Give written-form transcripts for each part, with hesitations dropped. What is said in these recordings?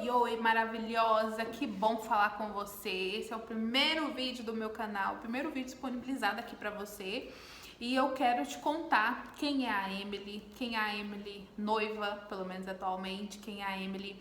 Oi, oi, maravilhosa, que bom falar com você. Esse é o primeiro vídeo do meu canal, o primeiro vídeo disponibilizado aqui pra você. E eu quero te contar quem é a Emily, quem é a Emily noiva, pelo menos atualmente, quem é a Emily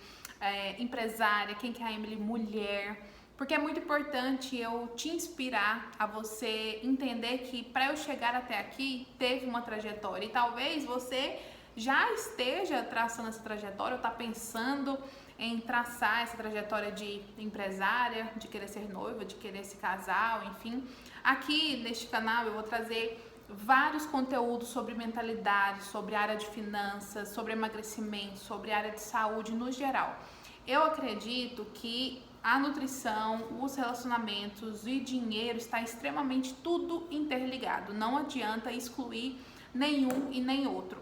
empresária, quem que é a Emily mulher. Porque é muito importante eu te inspirar a você entender que para eu chegar até aqui teve uma trajetória e talvez você já esteja traçando essa trajetória ou está pensando em traçar essa trajetória de empresária, de querer ser noiva, de querer se casar, enfim. Aqui neste canal eu vou trazer vários conteúdos sobre mentalidade, sobre área de finanças, sobre emagrecimento, sobre área de saúde no geral. Eu acredito que a nutrição, os relacionamentos e dinheiro está extremamente tudo interligado. Não adianta excluir nenhum e nem outro.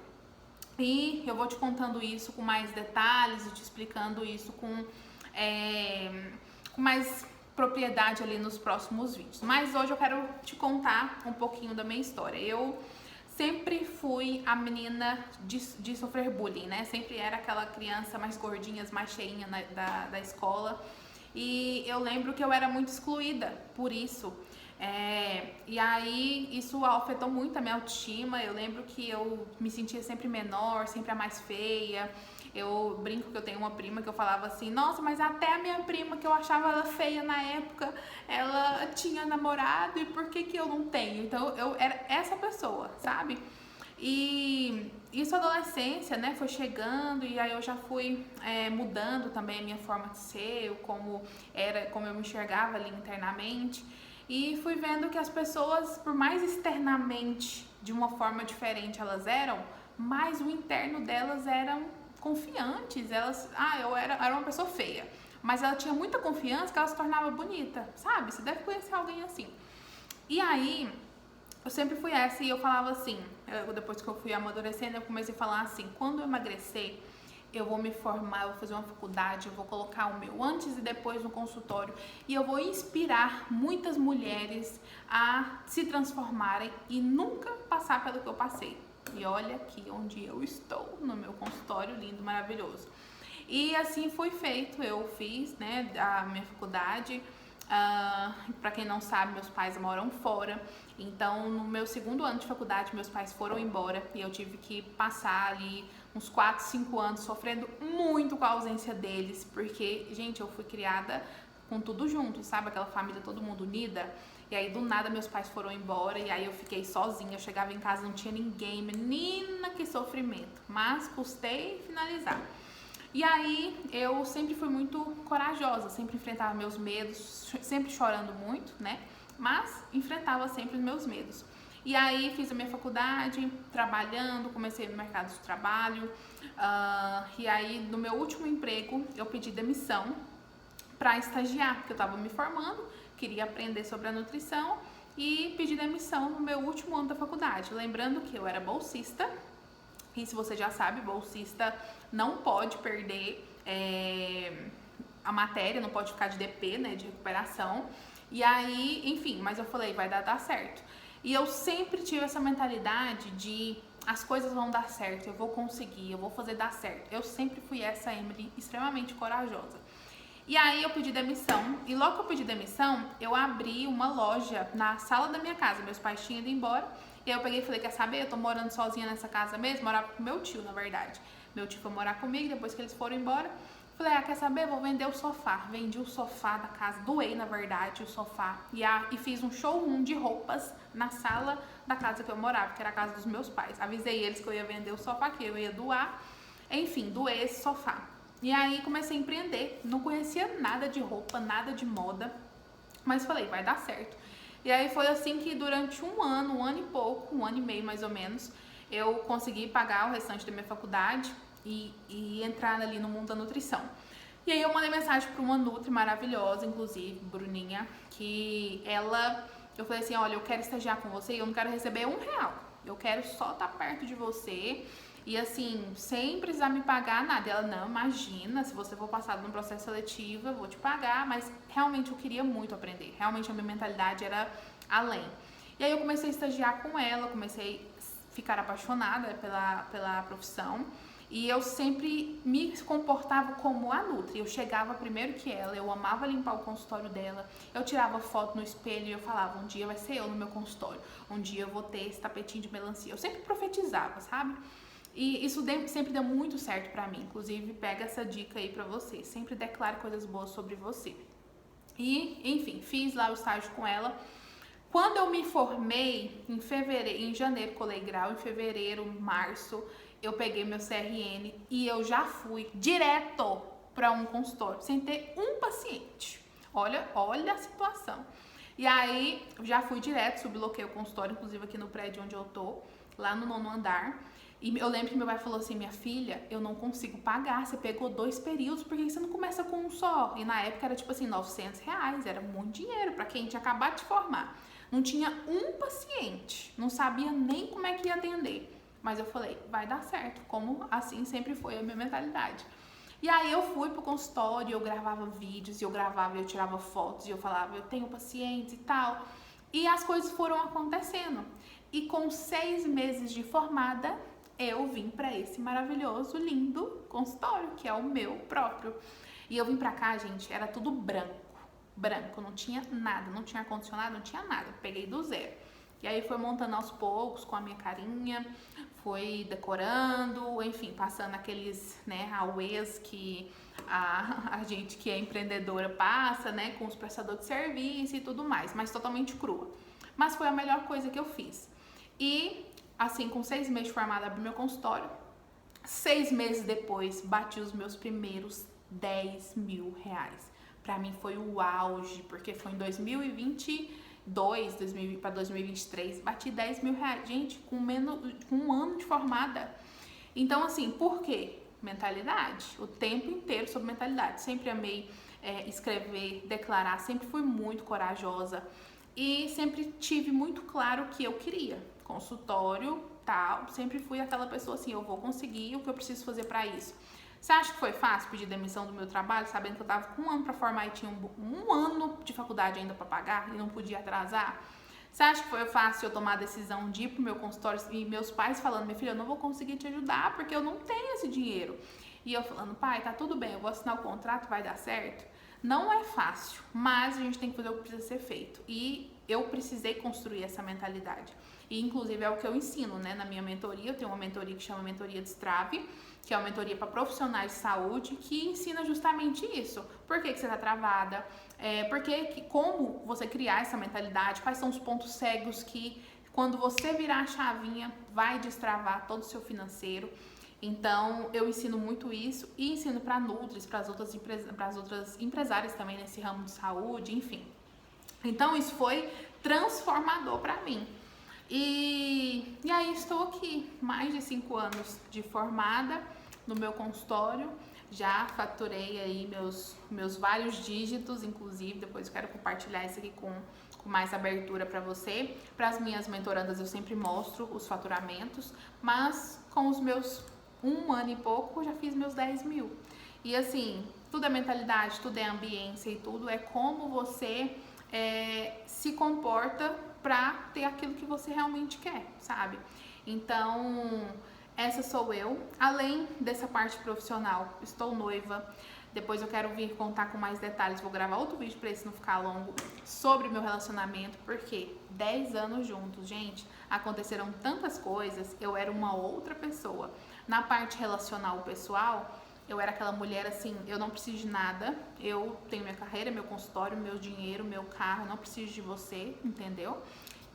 E eu vou te contando isso com mais detalhes e te explicando isso com mais propriedade ali nos próximos vídeos. Mas hoje eu quero te contar um pouquinho da minha história. Eu sempre fui a menina de sofrer bullying, né? Sempre era aquela criança mais gordinha, mais cheinha da escola. E eu lembro que eu era muito excluída por isso. E aí isso afetou muito a minha autoestima. Eu lembro que eu me sentia sempre menor, sempre a mais feia. Eu brinco que eu tenho uma prima que eu falava assim: nossa, mas até a minha prima, que eu achava ela feia na época, ela tinha namorado, e por que eu não tenho? Então eu era essa pessoa, sabe? E isso, a adolescência, né, foi chegando, e aí eu já fui mudando também a minha forma de ser, como eu me enxergava ali internamente. E fui vendo que as pessoas, por mais externamente de uma forma diferente elas eram, mais o interno delas eram confiantes. Eu era uma pessoa feia, mas ela tinha muita confiança que ela se tornava bonita, sabe? Você deve conhecer alguém assim. E aí, eu sempre fui essa, e eu falava assim, depois que eu fui amadurecendo, eu comecei a falar assim: quando eu emagrecer, eu vou me formar, eu vou fazer uma faculdade, eu vou colocar o meu antes e depois no consultório, e eu vou inspirar muitas mulheres a se transformarem e nunca passar pelo que eu passei. E olha aqui onde eu estou, no meu consultório lindo, maravilhoso. E assim foi feito, eu fiz, né, a minha faculdade. Para quem não sabe, meus pais moram fora, então no meu segundo ano de faculdade meus pais foram embora e eu tive que passar ali uns 4, 5 anos sofrendo muito com a ausência deles, porque, gente, eu fui criada com tudo junto, sabe? Aquela família, todo mundo unida. E aí do nada meus pais foram embora e aí eu fiquei sozinha, eu chegava em casa, não tinha ninguém. Menina, que sofrimento, mas custei finalizar. E aí eu sempre fui muito corajosa, sempre enfrentava meus medos, sempre chorando muito, né? Mas enfrentava sempre os meus medos. E aí fiz a minha faculdade, trabalhando, comecei no mercado de trabalho. E aí no meu último emprego eu pedi demissão para estagiar, porque eu estava me formando, queria aprender sobre a nutrição e pedi demissão no meu último ano da faculdade. Lembrando que eu era bolsista. E se você já sabe, bolsista não pode perder a matéria, não pode ficar de DP, né, de recuperação. E aí, enfim, mas eu falei, vai dar certo. E eu sempre tive essa mentalidade de as coisas vão dar certo, eu vou conseguir, eu vou fazer dar certo. Eu sempre fui essa Emily extremamente corajosa. E aí eu pedi demissão, e logo que eu pedi demissão, eu abri uma loja na sala da minha casa. Meus pais tinham ido embora, e aí eu peguei e falei: quer saber, eu tô morando sozinha nessa casa mesmo, morava com meu tio, na verdade. Meu tio foi morar comigo, depois que eles foram embora, falei: quer saber, vou vender o sofá. Vendi o sofá da casa, doei, na verdade, o sofá, e fiz um showroom de roupas na sala da casa que eu morava, que era a casa dos meus pais. Avisei eles que eu ia vender o sofá, que eu ia doar, enfim, doei esse sofá. E aí comecei a empreender, não conhecia nada de roupa, nada de moda, mas falei, vai dar certo. E aí foi assim que durante um ano e pouco, um ano e meio mais ou menos, eu consegui pagar o restante da minha faculdade e entrar ali no mundo da nutrição. E aí eu mandei mensagem para uma nutri maravilhosa, inclusive, Bruninha, que eu falei assim: olha, eu quero estagiar com você e eu não quero receber R$1, eu quero só estar perto de você. E assim, sem precisar me pagar nada. Ela: não, imagina, se você for passado no processo seletivo, eu vou te pagar. Mas realmente eu queria muito aprender. Realmente a minha mentalidade era além. E aí eu comecei a estagiar com ela, comecei a ficar apaixonada pela profissão. E eu sempre me comportava como a Nutri. Eu chegava primeiro que ela, eu amava limpar o consultório dela. Eu tirava foto no espelho e eu falava, um dia vai ser eu no meu consultório. Um dia eu vou ter esse tapetinho de melancia. Eu sempre profetizava, sabe? E isso sempre deu muito certo pra mim. Inclusive, pega essa dica aí pra você. Sempre declare coisas boas sobre você. E, enfim, fiz lá o estágio com ela. Quando eu me formei, em janeiro colei grau, em fevereiro, março, eu peguei meu CRN e eu já fui direto para um consultório, sem ter um paciente. Olha a situação. E aí, já fui direto, subloquei o consultório, inclusive aqui no prédio onde eu tô, lá no 9º andar. E eu lembro que meu pai falou assim, minha filha, eu não consigo pagar, você pegou 2 períodos, por que você não começa com um só? E na época era tipo assim, R$900, era muito dinheiro para quem tinha acabado de formar. Não tinha um paciente, não sabia nem como é que ia atender. Mas eu falei, vai dar certo, como assim sempre foi a minha mentalidade. E aí eu fui pro consultório, eu gravava vídeos, eu tirava fotos, e eu falava, eu tenho pacientes e tal. E as coisas foram acontecendo. E com 6 meses de formada, eu vim para esse maravilhoso, lindo consultório, que é o meu próprio. E eu vim pra cá, gente, era tudo branco, não tinha nada, não tinha ar-condicionado, não tinha nada, peguei do zero. E aí foi montando aos poucos com a minha carinha, foi decorando, enfim, passando aqueles, né, auês que a gente que é empreendedora passa, né, com os prestadores de serviço e tudo mais, mas totalmente crua. Mas foi a melhor coisa que eu fiz. E assim, com 6 meses de formada, abri meu consultório. 6 meses depois, bati os meus primeiros R$10.000. Pra mim foi o auge, porque foi em 2022 para 2023, bati R$10.000, gente, com um ano de formada. Então, assim, por quê? Mentalidade, o tempo inteiro sobre mentalidade. Sempre amei escrever, declarar, sempre fui muito corajosa e sempre tive muito claro o que eu queria. Consultório, tal, sempre fui aquela pessoa assim, eu vou conseguir o que eu preciso fazer pra isso. Você acha que foi fácil pedir demissão do meu trabalho, sabendo que eu tava com 1 ano pra formar e tinha um ano de faculdade ainda pra pagar e não podia atrasar? Você acha que foi fácil eu tomar a decisão de ir pro meu consultório e meus pais falando, minha filha, eu não vou conseguir te ajudar porque eu não tenho esse dinheiro? E eu falando, pai, tá tudo bem, eu vou assinar o contrato, vai dar certo? Não é fácil, mas a gente tem que fazer o que precisa ser feito. E eu precisei construir essa mentalidade. E, inclusive, é o que eu ensino, né? Na minha mentoria, eu tenho uma mentoria que chama Mentoria Destrave, que é uma mentoria para profissionais de saúde, que ensina justamente isso. Por que você está travada? Como você criar essa mentalidade? Quais são os pontos cegos que, quando você virar a chavinha, vai destravar todo o seu financeiro? Então, eu ensino muito isso e ensino para Nutris, para as outras empresárias também nesse ramo de saúde, enfim. Então, isso foi transformador para mim. E aí estou aqui, mais de 5 anos de formada no meu consultório, já faturei aí meus vários dígitos, inclusive, depois eu quero compartilhar isso aqui com mais abertura para você. Para as minhas mentorandas eu sempre mostro os faturamentos, mas com os meus 1 ano e pouco eu já fiz meus 10.000. E assim, tudo é mentalidade, tudo é ambiência e tudo é como você se comporta pra ter aquilo que você realmente quer, sabe? Então, essa sou eu. Além dessa parte profissional, estou noiva. Depois eu quero vir contar com mais detalhes. Vou gravar outro vídeo pra esse não ficar longo sobre o meu relacionamento, porque 10 anos juntos, gente, aconteceram tantas coisas. Eu era uma outra pessoa. Na parte relacional pessoal, eu era aquela mulher assim, eu não preciso de nada, eu tenho minha carreira, meu consultório, meu dinheiro, meu carro, não preciso de você, entendeu?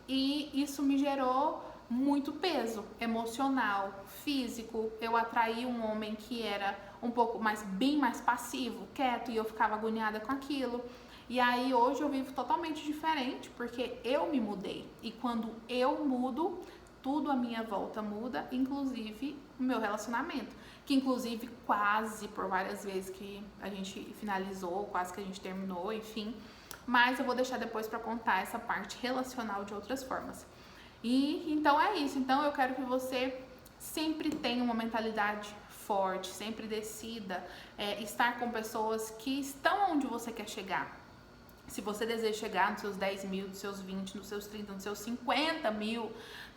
E isso me gerou muito peso emocional, físico. Eu atraí um homem que era um pouco bem mais passivo, quieto, e eu ficava agoniada com aquilo. E aí hoje eu vivo totalmente diferente, porque eu me mudei. E quando eu mudo, tudo à minha volta muda, inclusive o meu relacionamento. Que inclusive quase por várias vezes que a gente finalizou, quase que a gente terminou, enfim. Mas eu vou deixar depois para contar essa parte relacional de outras formas. E então é isso. Então eu quero que você sempre tenha uma mentalidade forte, sempre decida estar com pessoas que estão onde você quer chegar. Se você deseja chegar nos seus 10.000, nos seus 20, nos seus 30, nos seus 50.000,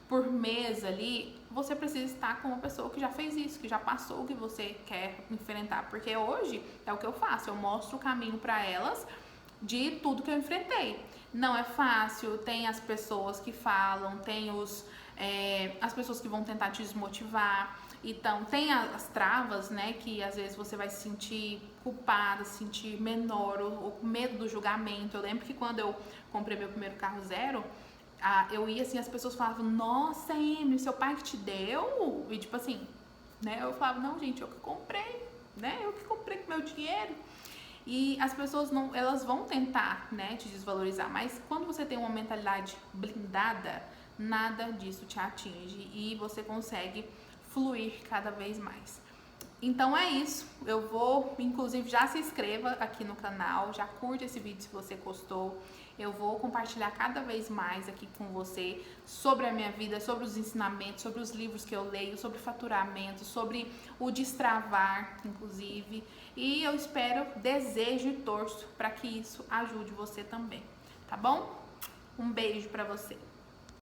por mês ali, você precisa estar com uma pessoa que já fez isso, que já passou o que você quer enfrentar. Porque hoje é o que eu faço, eu mostro o caminho para elas de tudo que eu enfrentei. Não é fácil, tem as pessoas que falam, tem as pessoas que vão tentar te desmotivar. Então, tem as travas, né, que às vezes você vai se sentir culpada, se sentir menor, ou com medo do julgamento. Eu lembro que quando eu comprei meu primeiro carro zero, eu ia assim, as pessoas falavam, nossa, Emily, seu pai que te deu? E tipo assim, né, eu falava, não, gente, eu que comprei, né, eu que comprei com meu dinheiro. E as pessoas não, elas vão tentar, né, te desvalorizar, mas quando você tem uma mentalidade blindada, nada disso te atinge e você consegue fluir cada vez mais. Então é isso, eu vou, inclusive já se inscreva aqui no canal, já curte esse vídeo se você gostou. Eu vou compartilhar cada vez mais aqui com você sobre a minha vida, sobre os ensinamentos, sobre os livros que eu leio, sobre faturamento, sobre o destravar, inclusive. E eu espero, desejo e torço para que isso ajude você também, tá bom? Um beijo para você.